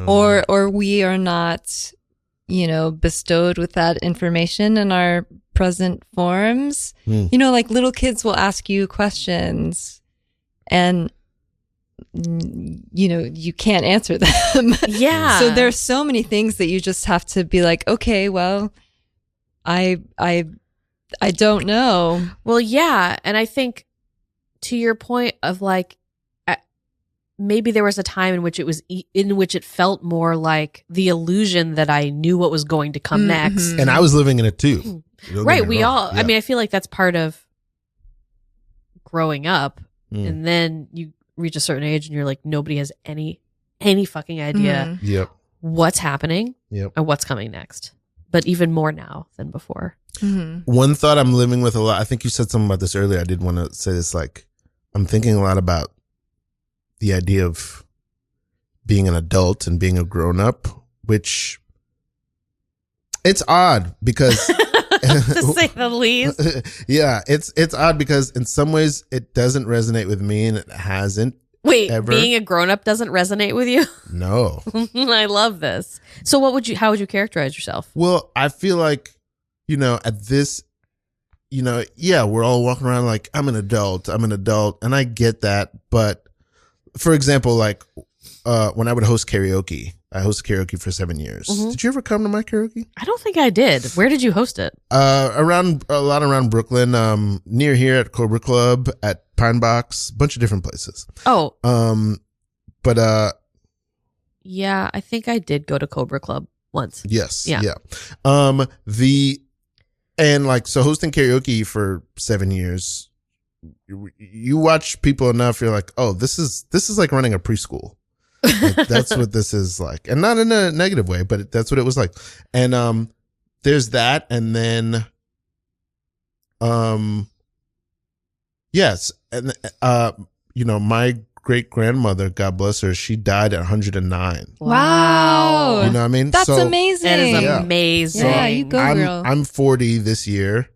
or we are not, bestowed with that information in our present forms. Like little kids will ask you questions, and you can't answer them. Yeah. So there's so many things that you just have to be like, okay, well, I don't know. Well, yeah. And I think to your point of like, maybe there was a time in which it felt more like the illusion that I knew what was going to come next. And I was living in it too. Right. We all, I mean, I feel like that's part of growing up. And then you reach a certain age and you're like, nobody has any fucking idea what's happening and what's coming next. But even more now than before. One thought I'm living with a lot, I think you said something about this earlier. I did want to say this, like, I'm thinking a lot about the idea of being an adult and being a grown up, which it's odd because to say the least. Yeah, it's odd because in some ways it doesn't resonate with me, and it hasn't. Wait, ever. Being a grown up doesn't resonate with you? No. I love this. So how would you characterize yourself? Well, I feel like, at this, we're all walking around like, I'm an adult, and I get that. But for example, like when I would host karaoke, I hosted karaoke for 7 years. Did you ever come to my karaoke? I don't think I did. Where did you host it? Around Brooklyn, near here at Cobra Club, at Pine Box, a bunch of different places. Oh. But yeah, I think I did go to Cobra Club once. Yes. Yeah. So hosting karaoke for 7 years, you watch people enough, you're like, oh, this is like running a preschool. Like, that's what this is like, and not in a negative way, but that's what it was like. And there's that, and then yes, and my great grandmother, God bless her, she died at 109. Wow. You know what I mean? That's amazing. That is amazing. Yeah, you go, girl. I'm 40 this year.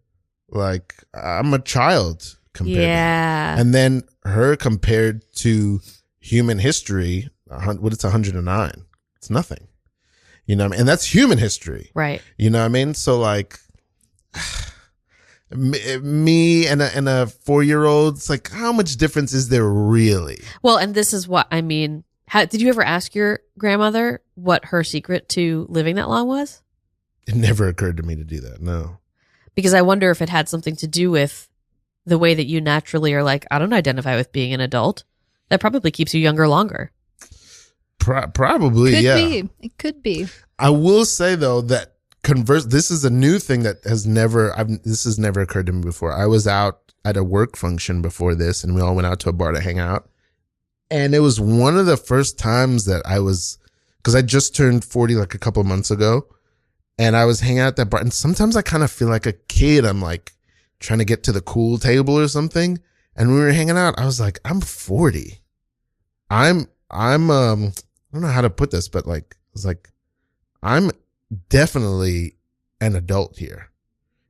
Like, I'm a child compared to her. And then her compared to human history, it's 109. It's nothing. You know what I mean? And that's human history. Right. You know what I mean? So like, me and a 4-year-old, it's like, how much difference is there really? Well, and this is what I mean. Did you ever ask your grandmother what her secret to living that long was? It never occurred to me to do that. No. Because I wonder if it had something to do with the way that you naturally are like, I don't identify with being an adult. That probably keeps you younger longer. Probably, could yeah. be. It could be. I will say though that this is a new thing that has never occurred to me before. I was out at a work function before this, and we all went out to a bar to hang out. And it was one of the first times that because I just turned 40 like a couple of months ago, and I was hanging out at that bar. And sometimes I kind of feel like a kid. I'm like trying to get to the cool table or something. And when we were hanging out, I was like, I'm 40. I don't know how to put this, but like, I was like, I'm definitely an adult here.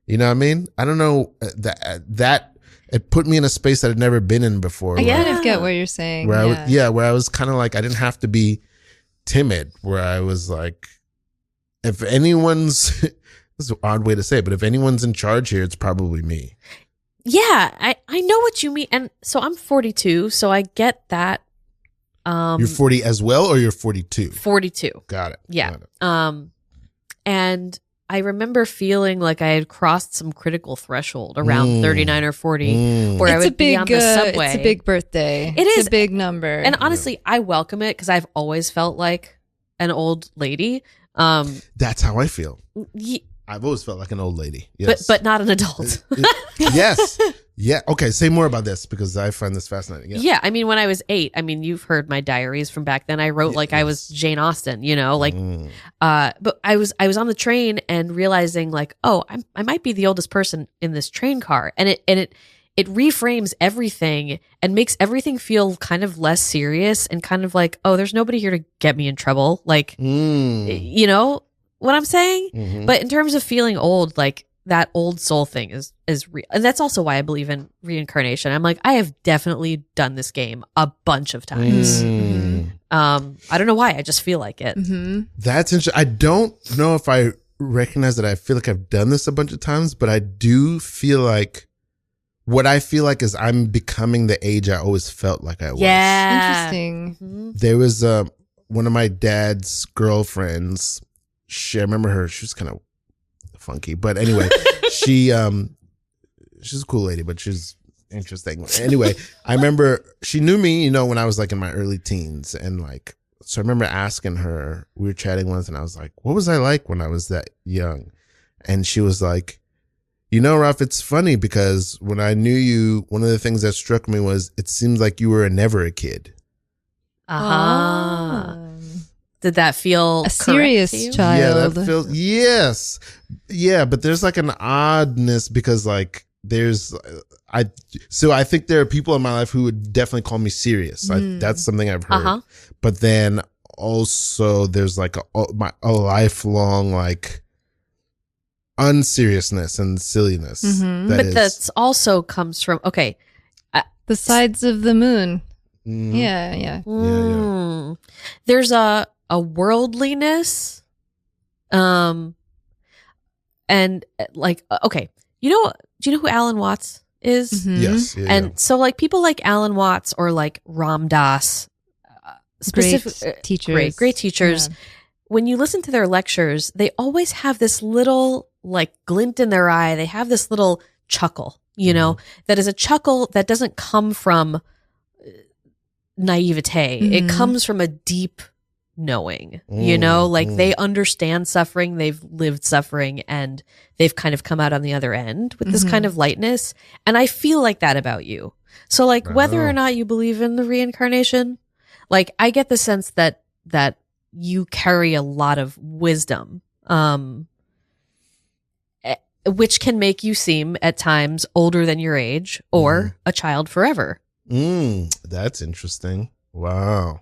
You know what I mean? I don't know that it put me in a space that I'd never been in before. I get what you're saying. Where I was kind of like, I didn't have to be timid, where I was like, if anyone's, this is an odd way to say it, but if anyone's in charge here, it's probably me. Yeah, I know what you mean. And so I'm 42, so I get that. You're 40 as well, or you're 42? 42. Got it. Yeah. Got it. And I remember feeling like I had crossed some critical threshold around 39 or 40, where I would be on the subway. It's a big birthday. It's a big number. And honestly, I welcome it because I've always felt like an old lady. That's how I feel. I've always felt like an old lady. Yes. But not an adult. Yes. Yeah. Okay. Say more about this because I find this fascinating. Yeah. I mean, when I was 8, I mean, you've heard my diaries from back then. I wrote like I was Jane Austen, you know, like, but I was on the train and realizing like, oh, I might be the oldest person in this train car. And it reframes everything and makes everything feel kind of less serious and kind of like, oh, there's nobody here to get me in trouble. Like, you know what I'm saying? But in terms of feeling old, like, that old soul thing is real. And that's also why I believe in reincarnation. I'm like, I have definitely done this game a bunch of times. I don't know why. I just feel like it. That's interesting. I don't know if I recognize that I feel like I've done this a bunch of times, but I do feel like what I feel like is I'm becoming the age I always felt like I was. Yeah. Interesting. There was one of my dad's girlfriends. I remember her. She was kind of funky, but anyway, she's a cool lady, but she's interesting. Anyway, I remember she knew me, you know, when I was like in my early teens, and like, so I remember asking her, we were chatting once, and I was like, what was I like when I was that young? And she was like, you know, Ralph, it's funny because when I knew you, one of the things that struck me was it seems like you were never a kid. Did that feel a serious correct to you? child? Yeah, that feels, yes. Yeah, but there's like an oddness because like I think there are people in my life who would definitely call me serious. That's something I've heard. But then also there's like a lifelong like unseriousness and silliness. That's also comes from, okay. The sides of the moon. Yeah. There's a worldliness, and like, okay, do you know who Alan Watts is? Yes. And so like people like Alan Watts or like Ram Dass, Great teachers. Yeah. When you listen to their lectures, they always have this little like glint in their eye. They have this little chuckle, you know, that is a chuckle that doesn't come from naivete. It comes from a deep knowing, you know, like they understand suffering, they've lived suffering, and they've kind of come out on the other end with this kind of lightness. And I feel like that about you. So like whether or not you believe in the reincarnation, like I get the sense that you carry a lot of wisdom, which can make you seem at times older than your age or a child forever. That's interesting. Wow.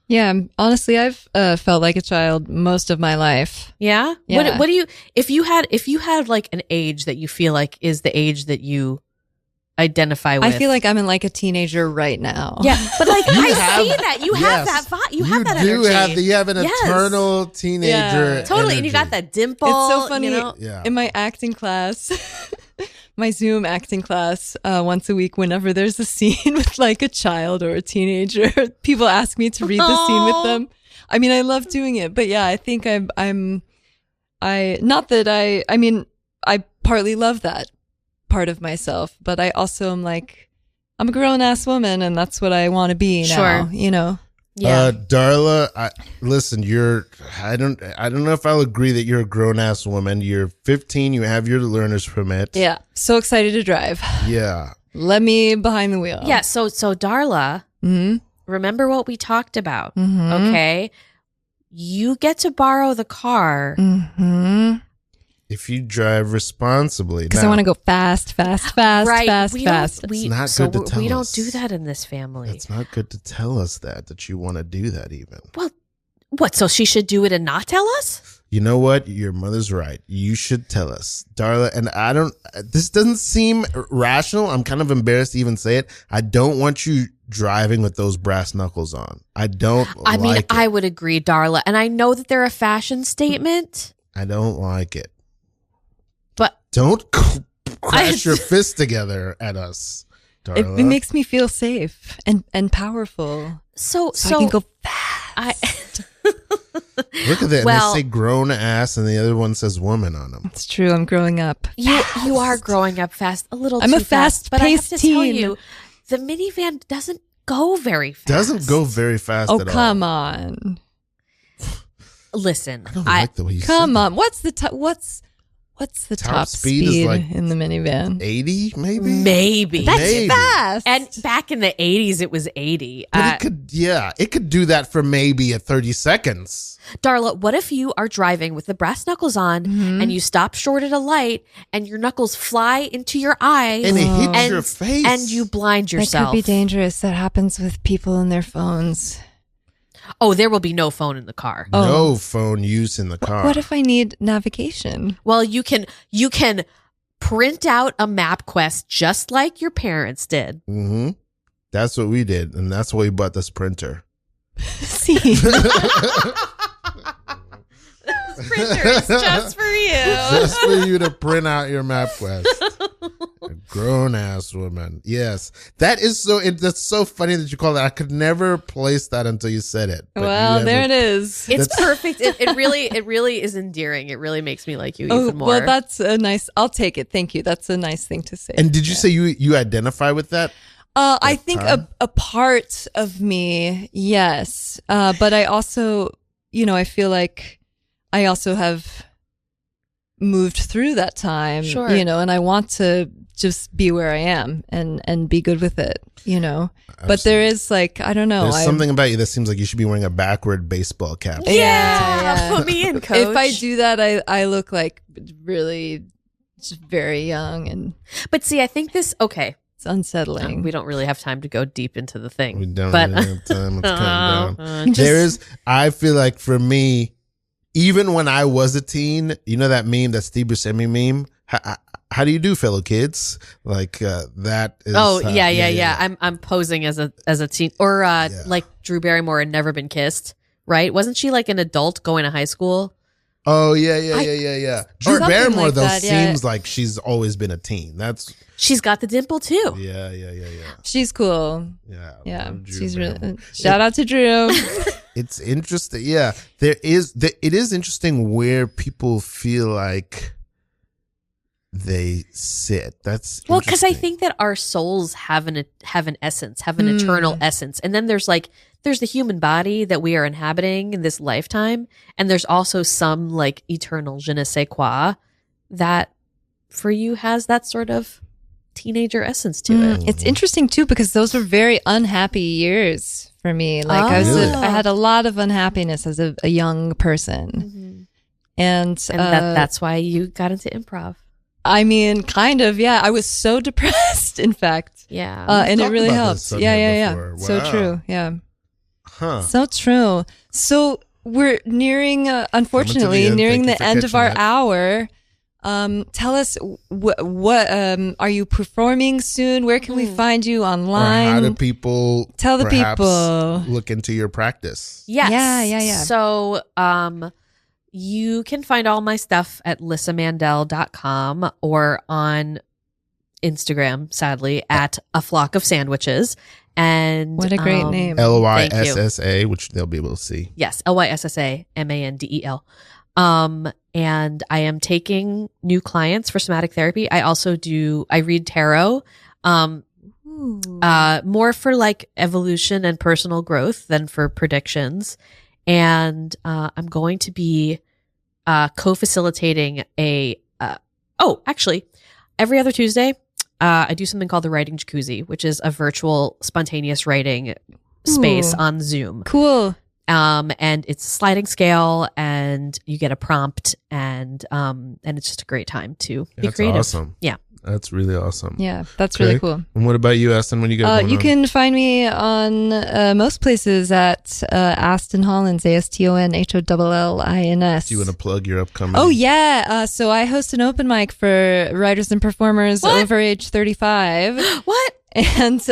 Yeah, honestly, I've felt like a child most of my life. Yeah? What do you, if you had like an age that you feel like is the age that you identify with? I feel like I'm in like a teenager right now. Yeah, but like I see that you have that vibe. You have that energy. You have an eternal teenager. Totally, energy. and you got that dimple. It's so funny. You know? In my acting class, my Zoom acting class, once a week, whenever there's a scene with like a child or a teenager, people ask me to read the scene with them. I mean, I love doing it, but yeah, I think I partly love that part of myself, but I also am like, I'm a grown-ass woman, and that's what I want to be now, you know? Yeah. Darla, listen, I don't know if I'll agree that you're a grown-ass woman. You're 15, you have your learner's permit. Yeah. So excited to drive. Yeah. Let me behind the wheel. Yeah, so Darla, remember what we talked about, okay? You get to borrow the car. If you drive responsibly. Because I want to go fast, right. fast. It's not good to tell we us. don't do that in this family. It's not good to tell us that you want to do that even. Well, what? So she should do it and not tell us? You know what? Your mother's right. You should tell us, Darla. And this doesn't seem rational. I'm kind of embarrassed to even say it. I don't want you driving with those brass knuckles on. I would agree, Darla. And I know that they're a fashion statement. I don't like it. But don't crash your fists together at us, Darla. It makes me feel safe and powerful. So I can go fast. Look at that. Well, they say grown ass and the other one says woman on them. It's true. I'm growing up. You are growing up fast. A little I'm too a fast-paced But I have to teen. tell you, the minivan doesn't go very fast. Doesn't go very fast at all. Oh, come on. Listen. I don't like the way you Come said on. What's What's the top speed speed is like in the minivan? 80, maybe? Maybe. That's Maybe. fast. And back in the 80s, it was 80. But it could do that for maybe 30 seconds. Darla, what if you are driving with the brass knuckles on and you stop short at a light and your knuckles fly into your eyes And it hits your face. and you blind That yourself? could be dangerous. That happens with people and their phones. Oh, there will be no phone in the car. No phone use in the car. What if I need navigation? Well, you can print out a map quest just like your parents did. Mm-hmm. That's what we did, and that's why we bought this printer. See, This printer is just for you. Just for you to print out your map quest. A grown ass woman. Yes. That's so funny that you call that. I could never place that until you said it. But well, there it is. It's perfect. It really is endearing. It really makes me like you even more. Well, that's a nice. I'll take it. Thank you. That's a nice thing to say. And did you say you identify with that? I think time? a part of me, yes. But I also, I feel like I also have moved through that time, Sure. and I want to just be where I am and be good with it, But there is like, I don't know. There's something about you that seems like you should be wearing a backward baseball cap. Yeah. Put me in, coach. If I do that, I look like really just very young, But see, I think okay. it's unsettling. We don't really have time to go deep into the thing. We don't But- really have time. Let's calm down. Just- I feel like for me, even when I was a teen, you know that meme, that Steve Buscemi meme? How do you do, fellow kids? Like that is. Yeah. I'm posing as a teen, or like Drew Barrymore had Never Been Kissed, right? Wasn't she like an adult going to high school? Oh yeah. Drew Something Barrymore like though that, yeah. seems like she's always been a teen. She's got the dimple too. Yeah. She's cool. Yeah, Yeah, Drew she's Barrymore. really. Shout out to Drew. It's interesting. Yeah, it is interesting where people feel like they sit. That's Well, because I interesting. think that our souls have an essence, have an eternal essence, and then there's the human body that we are inhabiting in this lifetime, and there's also some like eternal je ne sais quoi that for you has that sort of teenager essence to it. It's interesting too because those were very unhappy years for me. Like Really? I had a lot of unhappiness as a young person, and that's why you got into improv. I mean, kind of, yeah. I was so depressed, in fact. Yeah. And it talked really about this helped. on Yeah, here yeah. before. So Wow. true. Yeah. Huh. So true. So we're nearing, unfortunately, end. nearing Thank the you for end of catching our that. hour. Tell us what are you performing soon? Where can we find you Or online? how do people Tell the perhaps people. look into your practice? Yes. Yeah. So, you can find all my stuff at lyssamandel.com or on Instagram, sadly, at A Flock of Sandwiches. And What a great name. LYSSA, which they'll be able to see. Yes, LYSSAMANDEL. And I am taking new clients for somatic therapy. I also I read tarot, more for like evolution and personal growth than for predictions. And I'm going to be co-facilitating actually, every other Tuesday, I do something called the Writing Jacuzzi, which is a virtual spontaneous writing space Ooh. on Zoom. Cool. And it's a sliding scale, and you get a prompt, and it's just a great time to be That's creative. awesome. Yeah. That's really awesome. Yeah, that's Okay. really cool. And what about you, Aston? When you go? You can find me on most places at Aston Hollins, AstonHollins. Do you want to plug your upcoming? Oh yeah, so I host an open mic for writers and performers over age 35. What? And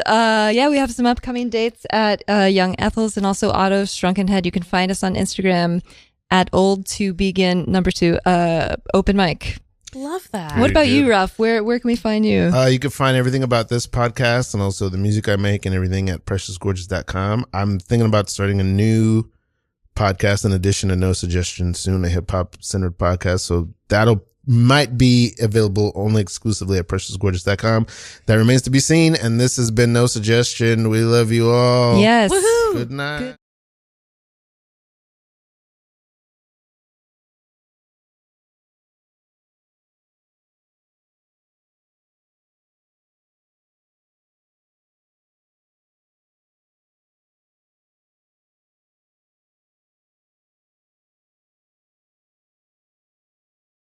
we have some upcoming dates at Young Ethel's and also Otto Shrunken You can find us on Instagram at Old to Begin #2 open mic. Love that. What about good. you, Ralph? Where can we find you? You can find everything about this podcast and also the music I make and everything at preciousgorgeous.com. I'm thinking about starting a new podcast in addition to No Suggestion soon, a hip hop centered podcast. So might be available only exclusively at preciousgorgeous.com. That remains to be seen. And this has been No Suggestion. We love you all. Yes. Woohoo! Good night.